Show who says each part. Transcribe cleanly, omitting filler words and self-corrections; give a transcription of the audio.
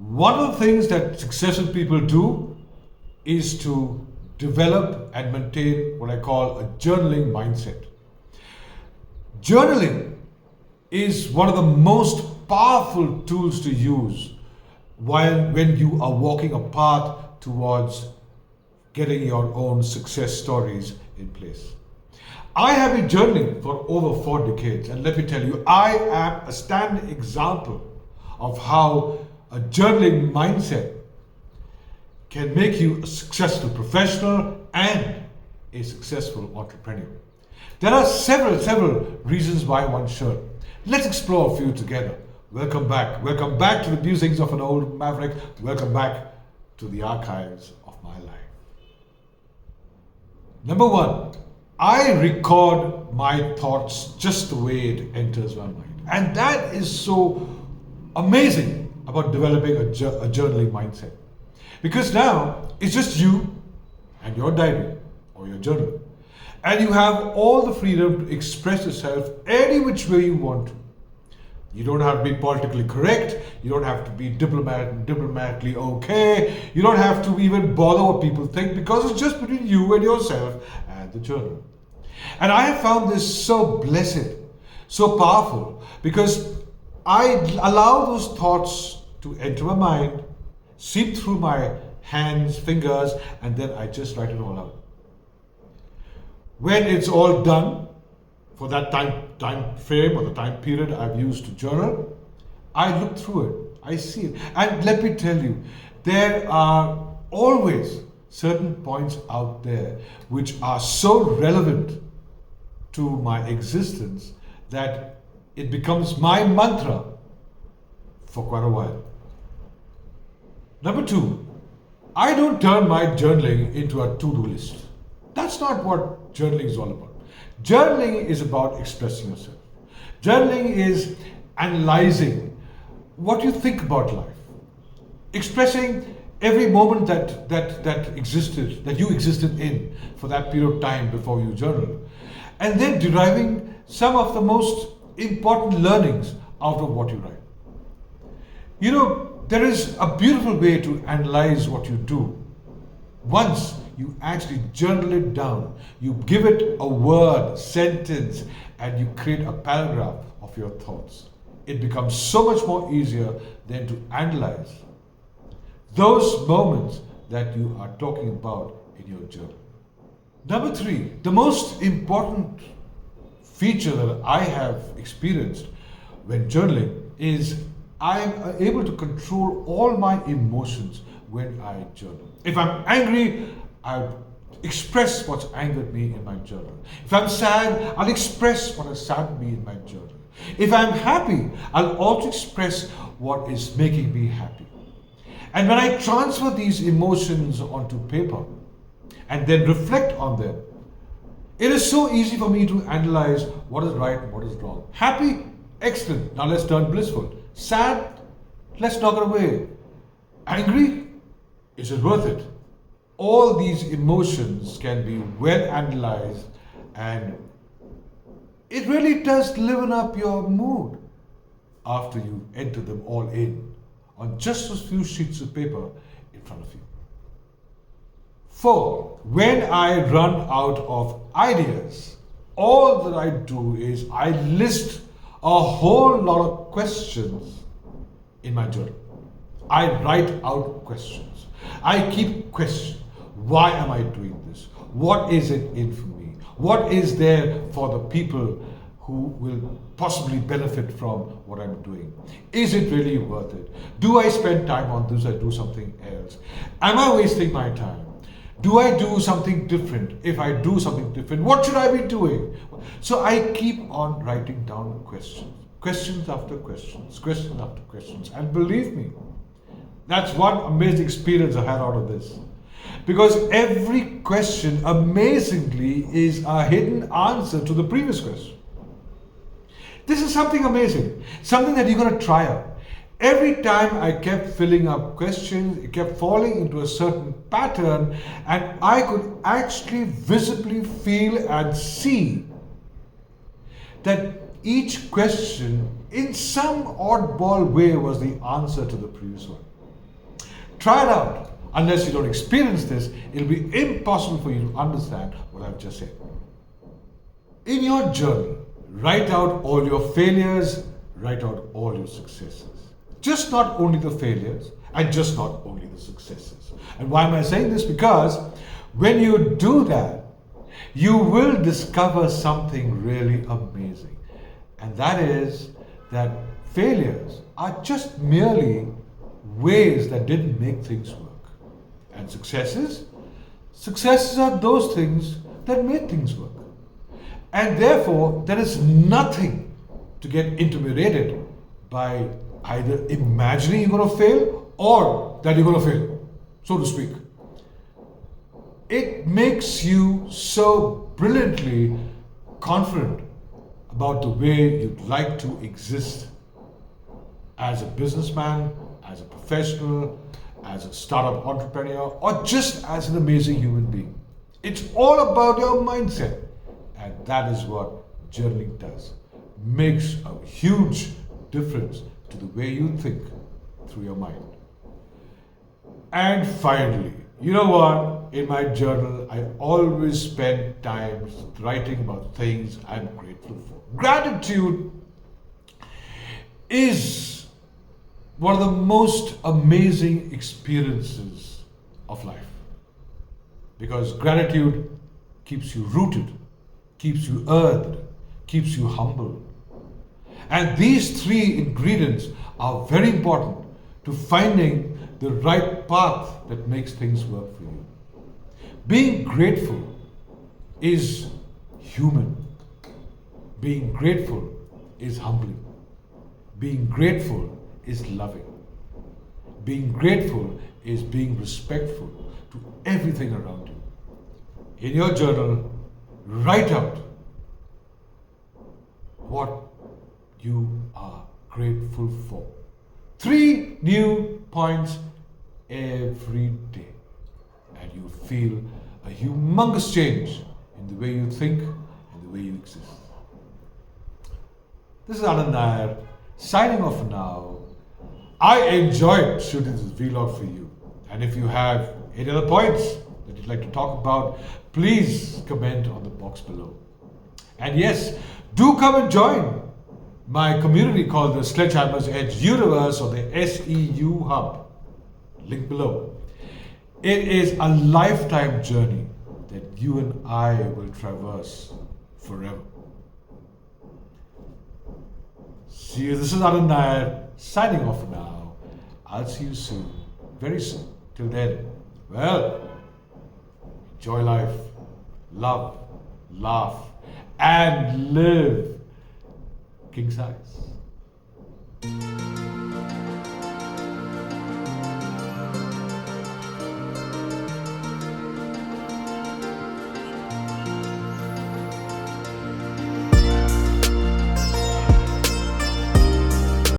Speaker 1: One of the things that successful people do is to develop and maintain what I call a journaling mindset. Journaling is one of the most powerful tools to use when you are walking a path towards getting your own success stories in place. I have been journaling for over 4 decades, and let me tell you, I am a standing example of how a journaling mindset can make you a successful professional and a successful entrepreneur. There are several reasons why one should. Let's explore a few together. Welcome back. Welcome back to the musings of an old Maverick. Welcome back to the archives of my life. Number one, I record my thoughts just the way it enters my mind. And that is so amazing about developing a journaling mindset. Because now it's just you and your diary or your journal. And you have all the freedom to express yourself any which way you want to. You don't have to be politically correct. You don't have to be diplomatically okay. You don't have to even bother what people think, because it's just between you and yourself and the journal. And I have found this so blessed, so powerful, because I allow those thoughts to enter my mind, seep through my hands, fingers, and then I just write it all out. When it's all done, for that time frame or the time period I've used to journal, I look through it, I see it. And let me tell you, there are always certain points out there which are so relevant to my existence that it becomes my mantra for quite a while. Number two, I don't turn my journaling into a to-do list. That's not what journaling is all about. Journaling is about expressing yourself. Journaling is analyzing what you think about life, expressing every moment that you existed in for that period of time before you journal, and then deriving some of the most important learnings out of what you write. You know, there is a beautiful way to analyze what you do. Once you actually journal it down, you give it a word, sentence, and you create a paragraph of your thoughts. It becomes so much more easier than to analyze those moments that you are talking about in your journal. Number three, the most important feature that I have experienced when journaling is I am able to control all my emotions when I journal. If I'm angry, I'll express what's angered me in my journal. If I'm sad, I'll express what has saddened me in my journal. If I'm happy, I'll also express what is making me happy. And when I transfer these emotions onto paper and then reflect on them, it is so easy for me to analyze what is right and what is wrong. Happy? Excellent. Now let's turn blissful. Sad? Let's knock it away. Angry? Is it worth it? All these emotions can be well analyzed, and it really does liven up your mood after you enter them all in on just those few sheets of paper in front of you. 4. When I run out of ideas, all that I do is I list a whole lot of questions in my journal. I write out questions. I keep questions. Why am I doing this? What is it in for me? What is there for the people who will possibly benefit from what I'm doing? Is it really worth it? Do I spend time on this or do something else? Am I wasting my time? Do I do something different? If I do something different, what should I be doing? So I keep on writing down questions after questions, questions after questions. And believe me, that's one amazing experience I had out of this. Because every question, amazingly, is a hidden answer to the previous question. This is something amazing, something that you're going to try out. Every time I kept filling up questions, it kept falling into a certain pattern, and I could actually visibly feel and see that each question in some oddball way was the answer to the previous one. Try it out. Unless you don't experience this, it'll be impossible for you to understand what I've just said. In your journal, write out all your failures, write out all your successes. Just not only the failures and just not only the successes. And why am I saying this? Because when you do that, you will discover something really amazing. And that is that failures are just merely ways that didn't make things work. And successes are those things that made things work. And therefore, there is nothing to get intimidated by either imagining you're going to fail or that you're going to fail, so to speak. It makes you so brilliantly confident about the way you'd like to exist as a businessman, as a professional, as a startup entrepreneur, or just as an amazing human being. It's all about your mindset. And that is what journaling does. Makes a huge difference to the way you think through your mind. And finally, you know what? In my journal, I always spend time writing about things I'm grateful for. Gratitude is one of the most amazing experiences of life. Because gratitude keeps you rooted, keeps you earthed, keeps you humble. And these three ingredients are very important to finding the right path that makes things work for you. Being grateful is human. Being grateful is humbling. Being grateful is loving. Being grateful is being respectful to everything around you. In your journal, write out what you are grateful for. 3 new points every day. And you feel a humongous change in the way you think and the way you exist. This is Anand Nair, signing off now. I enjoyed shooting this vlog for you. And if you have any other points that you'd like to talk about, please comment on the box below. And yes, do come and join my community called the Sledgehammer's Edge Universe, or the SEU Hub. Link below. It is a lifetime journey that you and I will traverse forever. See you. This is Anand Nair, signing off now. I'll see you soon, very soon. Till then, well, enjoy life, love, laugh, and live king size.